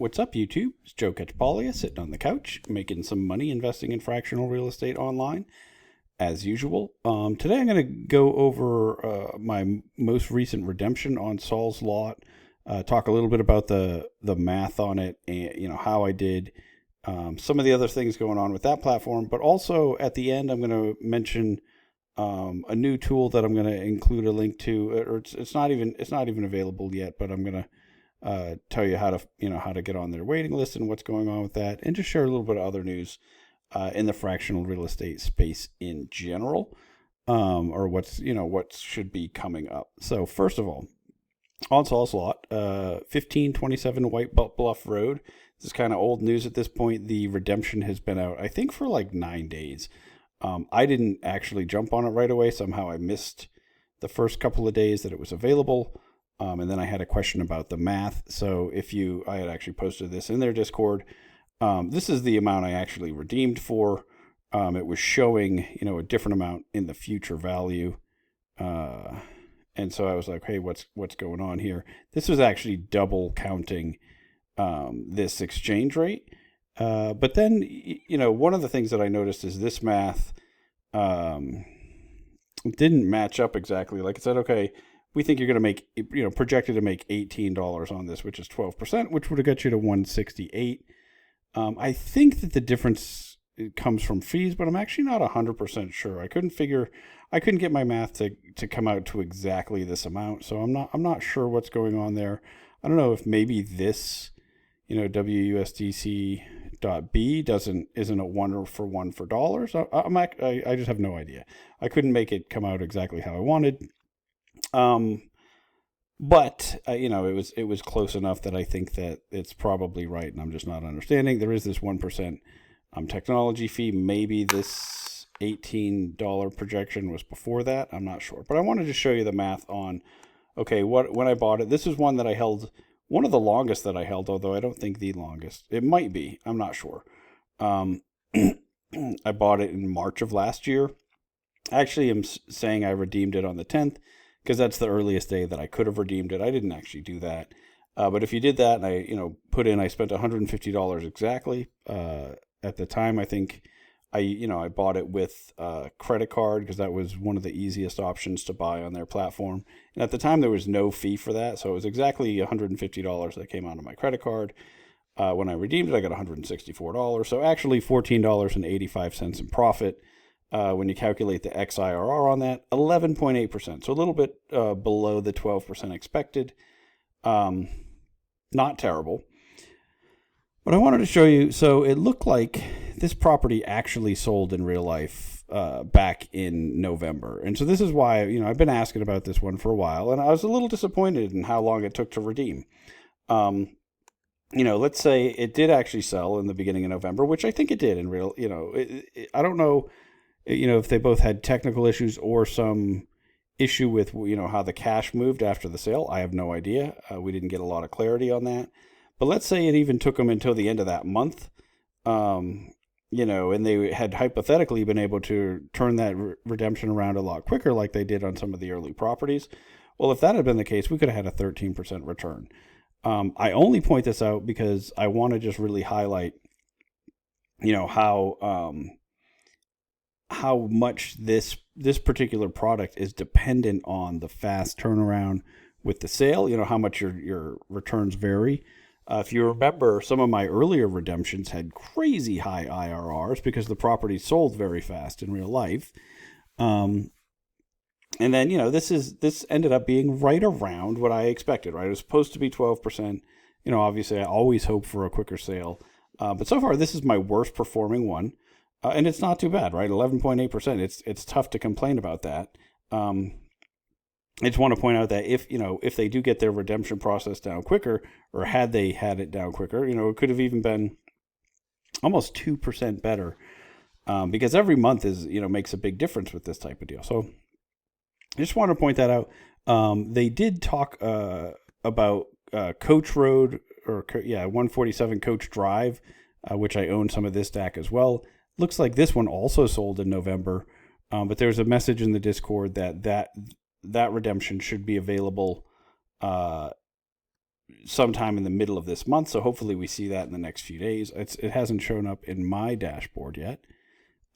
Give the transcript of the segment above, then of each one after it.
What's up, YouTube? It's Joe Catchpolia sitting on the couch, making some money investing in fractional real estate online, as usual. Today I'm going to go over my most recent redemption on Solslot, talk a little bit about the math on it, and how I did, some of the other things going on with that platform. But also at the end, I'm going to mention a new tool that I'm going to include a link to, or it's not even available yet, but I'm going to tell you how to get on their waiting list and what's going on with that, and just share a little bit of other news in the fractional real estate space in general, or what should be coming up. So first of all, on Solslot, 1527 White Bluff Road. This is kind of old news at this point. The redemption has been out, I think, for like 9 days. I didn't actually jump on it right away. Somehow I missed the first couple of days that it was available. And then I had a question about the math. So I had actually posted this in their Discord. This is the amount I actually redeemed for. It was showing, a different amount in the future value. And so I was like, hey, what's going on here? This was actually double counting this exchange rate. But then, one of the things that I noticed is this math didn't match up exactly. Like it said, okay, we think you're going to make, projected to make $18 on this, which is 12%, which would have got you to 168. I think that the difference comes from fees, but I'm actually not 100% sure. I couldn't get my math to come out to exactly this amount. So I'm not sure what's going on there. I don't know if maybe this, WUSDC.B isn't a 1 for dollars. I just have no idea. I couldn't make it come out exactly how I wanted. But it was close enough that I think that it's probably right, and I'm just not understanding. There is this 1% technology fee. Maybe this $18 projection was before that. I'm not sure, but I wanted to show you the math on, okay, when I bought it. This is one that I held, one of the longest that I held, although I don't think the longest. It might be. I'm not sure. I bought it in March of last year. Actually, I'm saying I redeemed it on the 10th. Because that's the earliest day that I could have redeemed it. I didn't actually do that. But if you did that, and I spent $150 exactly. At the time, I think I bought it with a credit card because that was one of the easiest options to buy on their platform. And at the time, there was no fee for that. So it was exactly $150 that came out of my credit card. When I redeemed it, I got $164. So actually $14.85 in profit. When you calculate the XIRR on that, 11.8%. So a little bit below the 12% expected. Not terrible. But I wanted to show you, so it looked like this property actually sold in real life back in November. And so this is why, I've been asking about this one for a while, and I was a little disappointed in how long it took to redeem. Let's say it did actually sell in the beginning of November, which I think it did in real, I don't know, if they both had technical issues or some issue with, how the cash moved after the sale. I have no idea. We didn't get a lot of clarity on that. But let's say it even took them until the end of that month, and they had hypothetically been able to turn that redemption around a lot quicker like they did on some of the early properties. Well, if that had been the case, we could have had a 13% return. I only point this out because I want to just really highlight, how much this particular product is dependent on the fast turnaround with the sale, how much your returns vary. If you remember, some of my earlier redemptions had crazy high IRRs because the property sold very fast in real life. And then, this ended up being right around what I expected, right? It was supposed to be 12%. Obviously I always hope for a quicker sale. But so far, this is my worst performing one. And it's not too bad, right? 11.8%. It's tough to complain about that. I just want to point out that if they do get their redemption process down quicker, or had they had it down quicker, it could have even been almost 2% better. Because every month makes a big difference with this type of deal. So I just want to point that out. They did talk about Coach Road, 147 Coach Drive, which I own some of this stack as well. Looks like this one also sold in November, but there's a message in the Discord that redemption should be available sometime in the middle of this month. So hopefully we see that in the next few days. It hasn't shown up in my dashboard yet.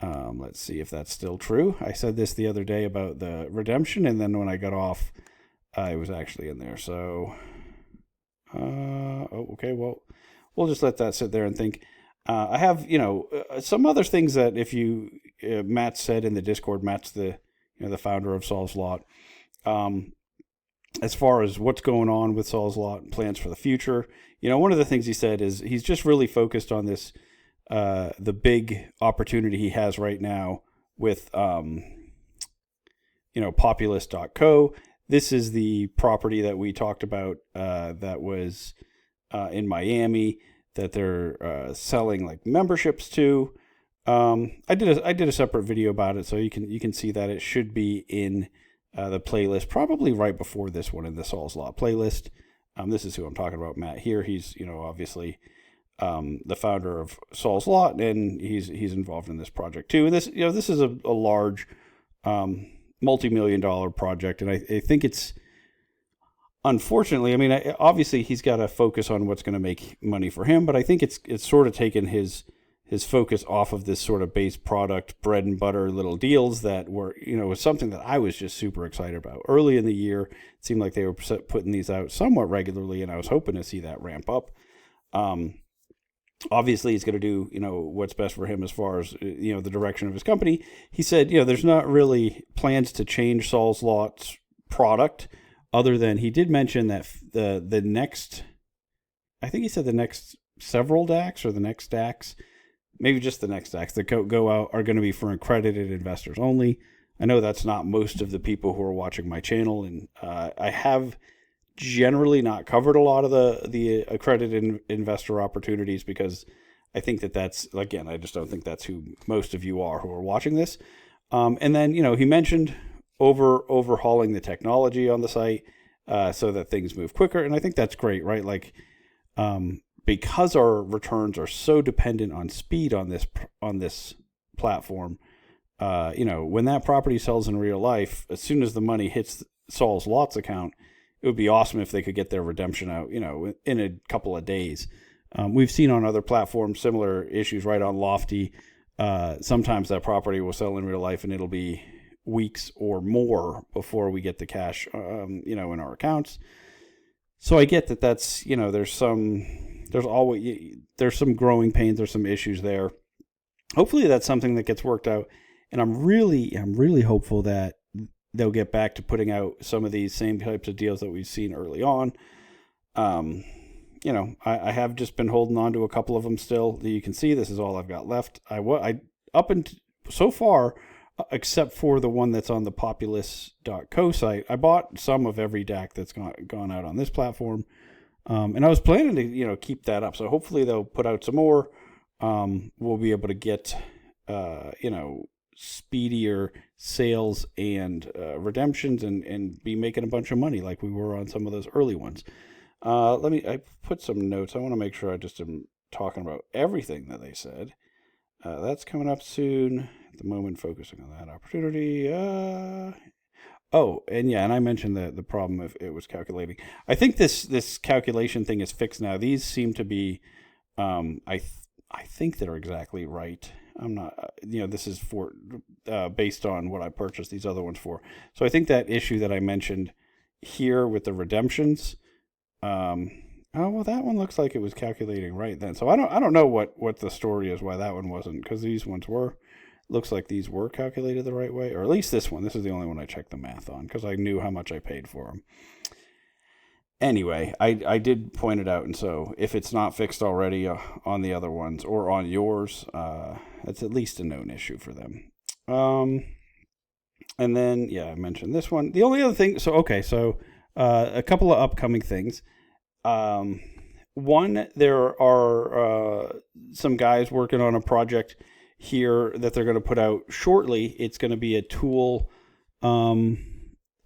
Let's see if that's still true. I said this the other day about the redemption, and then when I got off, it was actually in there. So, okay, well, we'll just let that sit there and think. I have, some other things that if you, Matt said in the Discord, Matt's the founder of Solslot. As far as what's going on with Solslot and plans for the future, one of the things he said is he's just really focused on this, the big opportunity he has right now with, Populous.co. This is the property that we talked about, that was, in Miami, that they're selling like memberships to. I did a separate video about it, so you can see that. It should be in the playlist, probably right before this one in the Solslot playlist. This is who I'm talking about, Matt here. He's obviously the founder of Solslot, and he's involved in this project too. And this this is a large multi-million-dollar project, and I think it's, unfortunately, I mean, obviously he's got to focus on what's going to make money for him, but I think it's sort of taken his focus off of this sort of base product, bread and butter little deals that were, was something that I was just super excited about. Early in the year, it seemed like they were putting these out somewhat regularly, and I was hoping to see that ramp up. Obviously, he's going to do, what's best for him as far as, the direction of his company. He said, there's not really plans to change Solslot's product, other than he did mention that the next, I think he said the next several DACs or the next DACs, maybe just the next DACs that go out are going to be for accredited investors only. I know that's not most of the people who are watching my channel, and I have generally not covered a lot of the accredited investor opportunities because I think that's, again, I just don't think that's who most of you are who are watching this. And then, he mentioned overhauling the technology on the site so that things move quicker. And I think that's great, right? Like, because our returns are so dependent on speed on this platform, when that property sells in real life, as soon as the money hits Sol's Lots account, it would be awesome if they could get their redemption out, in a couple of days. We've seen on other platforms similar issues, right? On Lofty, sometimes that property will sell in real life and it'll be weeks or more before we get the cash, in our accounts. So I get that that's, there's some growing pains, there's some issues there. Hopefully that's something that gets worked out. And I'm really hopeful that they'll get back to putting out some of these same types of deals that we've seen early on. I have just been holding on to a couple of them still. You can see this is all I've got left. So far, except for the one that's on the Populous.co site, I bought some of every DAC that's gone out on this platform. And I was planning to, keep that up. So hopefully they'll put out some more. We'll be able to get, speedier sales and redemptions and be making a bunch of money like we were on some of those early ones. I put some notes. I want to make sure I just am talking about everything that they said. That's coming up soon. At the moment, focusing on that opportunity. And I mentioned the problem if it was calculating. I think this calculation thing is fixed now. These seem to be, I think they're exactly right. I'm not, this is for based on what I purchased these other ones for. So I think that issue that I mentioned here with the redemptions, that one looks like it was calculating right then. So I don't know what the story is why that one wasn't, because these ones looks like these were calculated the right way, or at least this one. This is the only one I checked the math on because I knew how much I paid for them. Anyway, I did point it out, and so if it's not fixed already on the other ones or on yours, it's at least a known issue for them. And then, I mentioned this one. The only other thing, a couple of upcoming things. One, there are some guys working on a project here that they're going to put out shortly. It's going to be a tool.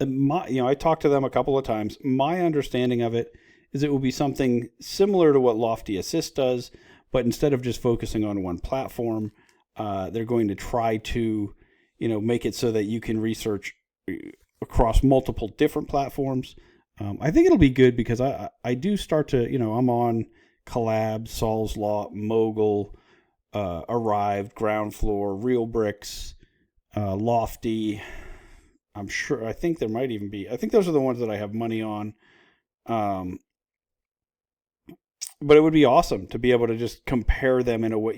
I talked to them a couple of times. My understanding of it is it will be something similar to what Lofty Assist does, but instead of just focusing on one platform, they're going to try to, make it so that you can research across multiple different platforms. I think it'll be good because I do start to, I'm on Collab, Solslot, Mogul, Arrived, Ground Floor, Real Bricks, Lofty. I think there might even be, I think those are the ones that I have money on. But it would be awesome to be able to just compare them in a way,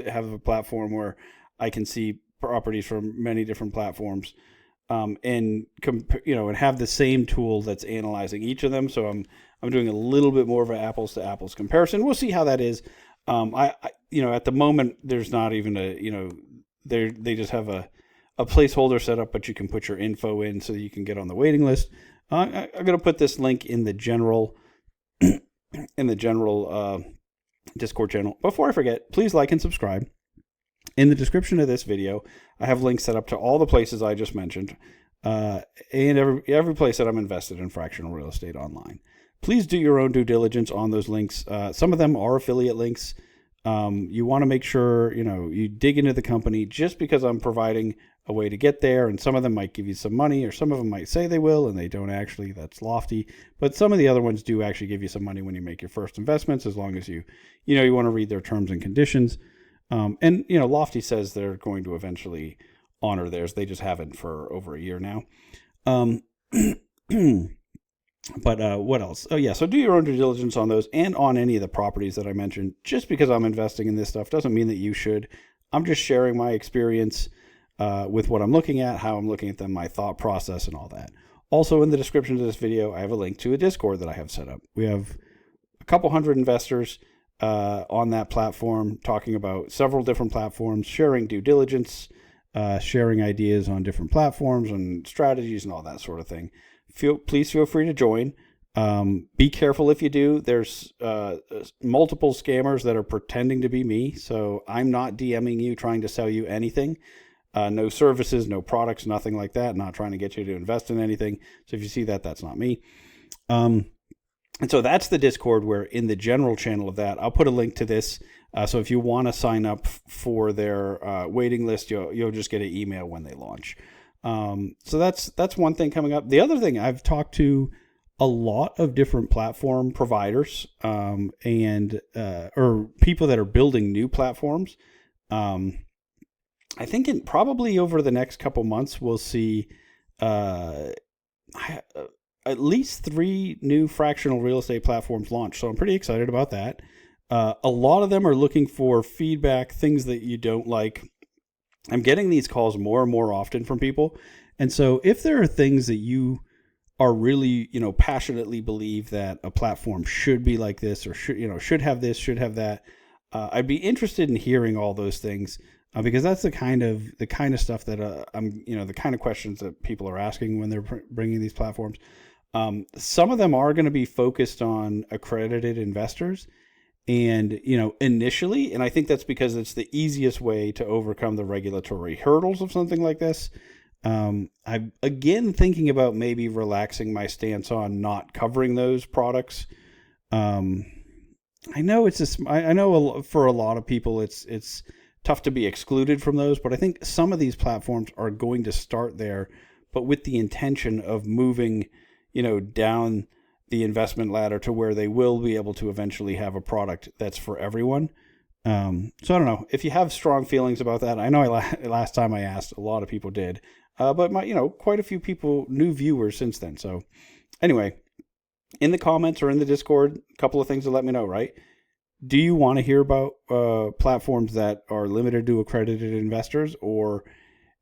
have a platform where I can see properties from many different platforms, and have the same tool that's analyzing each of them. So I'm doing a little bit more of an apples to apples comparison. We'll see how that is. At the moment there's not even they just have a placeholder set up, but you can put your info in so that you can get on the waiting list. I'm going to put this link in the general Discord channel. Before I forget, please like and subscribe. In the description of this video, I have links set up to all the places I just mentioned, and every place that I'm invested in fractional real estate online. Please do your own due diligence on those links. Some of them are affiliate links. You want to make sure you dig into the company. Just because I'm providing a way to get there, and some of them might give you some money, or some of them might say they will and they don't actually. That's lofty. But some of the other ones do actually give you some money when you make your first investments, as long as you want to read their terms and conditions. And Lofty says they're going to eventually honor theirs. They just haven't for over a year now. But what else? Oh yeah, so do your own due diligence on those and on any of the properties that I mentioned. Just because I'm investing in this stuff doesn't mean that you should. I'm just sharing my experience with what I'm looking at, how I'm looking at them, my thought process, and all that. Also, in the description of this video, I have a link to a Discord that I have set up. We have a couple hundred investors on that platform, talking about several different platforms, sharing due diligence, sharing ideas on different platforms and strategies and all that sort of thing. Please feel free to join. Be careful if you do. There's multiple scammers that are pretending to be me, so I'm not DMing you trying to sell you anything. No services, no products, nothing like that. Not trying to get you to invest in anything. So if you see that, that's not me. And so that's the Discord, where in the general channel of that, I'll put a link to this. So if you want to sign up for their waiting list, you'll just get an email when they launch. So that's one thing coming up. The other thing, I've talked to a lot of different platform providers, or people that are building new platforms. I think probably over the next couple months, we'll see at least 3 new fractional real estate platforms launch. So I'm pretty excited about that. A lot of them are looking for feedback, things that you don't like. I'm getting these calls more and more often from people. And so if there are things that you are really, passionately believe that a platform should be like this, or should have this, should have that, I'd be interested in hearing all those things, because that's the kind of stuff that the kind of questions that people are asking when they're bringing these platforms. Some of them are going to be focused on accredited investors, and initially, and I think that's because it's the easiest way to overcome the regulatory hurdles of something like this. I'm again thinking about maybe relaxing my stance on not covering those products. I know I know for a lot of people it's tough to be excluded from those, but I think some of these platforms are going to start there, but with the intention of moving, down the investment ladder to where they will be able to eventually have a product that's for everyone. So I don't know if you have strong feelings about that. I know last time I asked, a lot of people did, but quite a few people, new viewers since then. So anyway, in the comments or in the Discord, a couple of things to let me know, right? Do you want to hear about platforms that are limited to accredited investors, or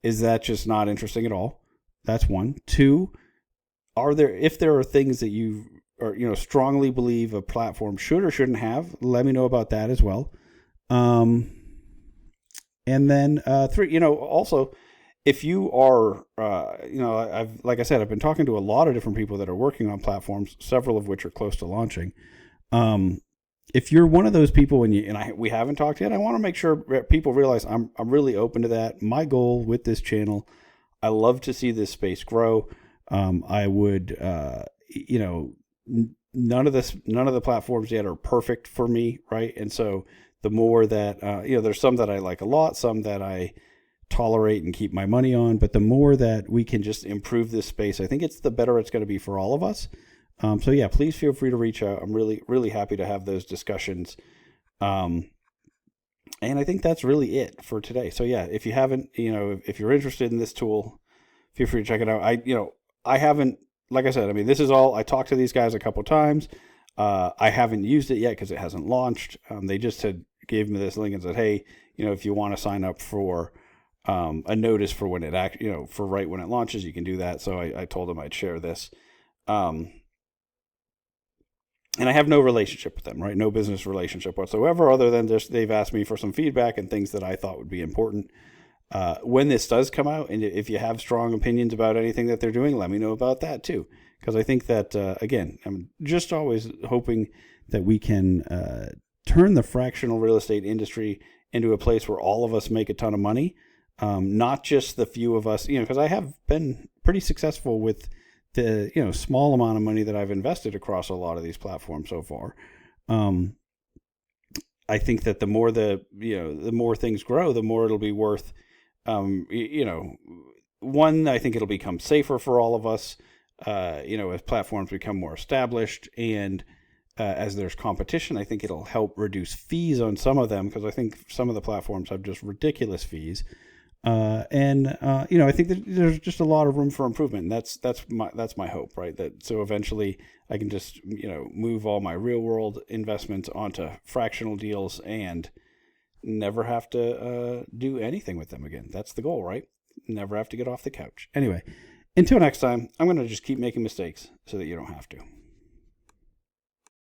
is that just not interesting at all? That's one. 2, if there are things that you strongly believe a platform should or shouldn't have, let me know about that as well. And then 3, also, if you are, like I said, I've been talking to a lot of different people that are working on platforms, several of which are close to launching. If you're one of those people we haven't talked yet, I want to make sure people realize I'm really open to that. My goal with this channel, I love to see this space grow. I would, none of the platforms yet are perfect for me, right? And so the more that, there's some that I like a lot, some that I tolerate and keep my money on, but the more that we can just improve this space, I think the better it's going to be for all of us. So yeah, please feel free to reach out. I'm really, really happy to have those discussions. And I think that's really it for today. So yeah, if you haven't, if you're interested in this tool, feel free to check it out. I haven't, like I said, I mean, this is all, I talked to these guys a couple times. I haven't used it yet because it hasn't launched. They just gave me this link and said, hey, if you want to sign up for a notice for when it for right when it launches, you can do that. So I told them I'd share this. And I have no relationship with them, right? No business relationship whatsoever, other than just they've asked me for some feedback and things that I thought would be important. When this does come out, and if you have strong opinions about anything that they're doing, let me know about that too. Because I think that, again, I'm just always hoping that we can turn the fractional real estate industry into a place where all of us make a ton of money, not just the few of us, because I have been pretty successful with the small amount of money that I've invested across a lot of these platforms so far. I think that the more things grow, the more it'll be worth. One, I think it'll become safer for all of us. As platforms become more established, and as there's competition, I think it'll help reduce fees on some of them, because I think some of the platforms have just ridiculous fees. I think that there's just a lot of room for improvement. And that's my hope, right? That so eventually I can just move all my real world investments onto fractional deals and never have to do anything with them again. That's the goal, right? Never have to get off the couch. Anyway, until next time, I'm going to just keep making mistakes so that you don't have to.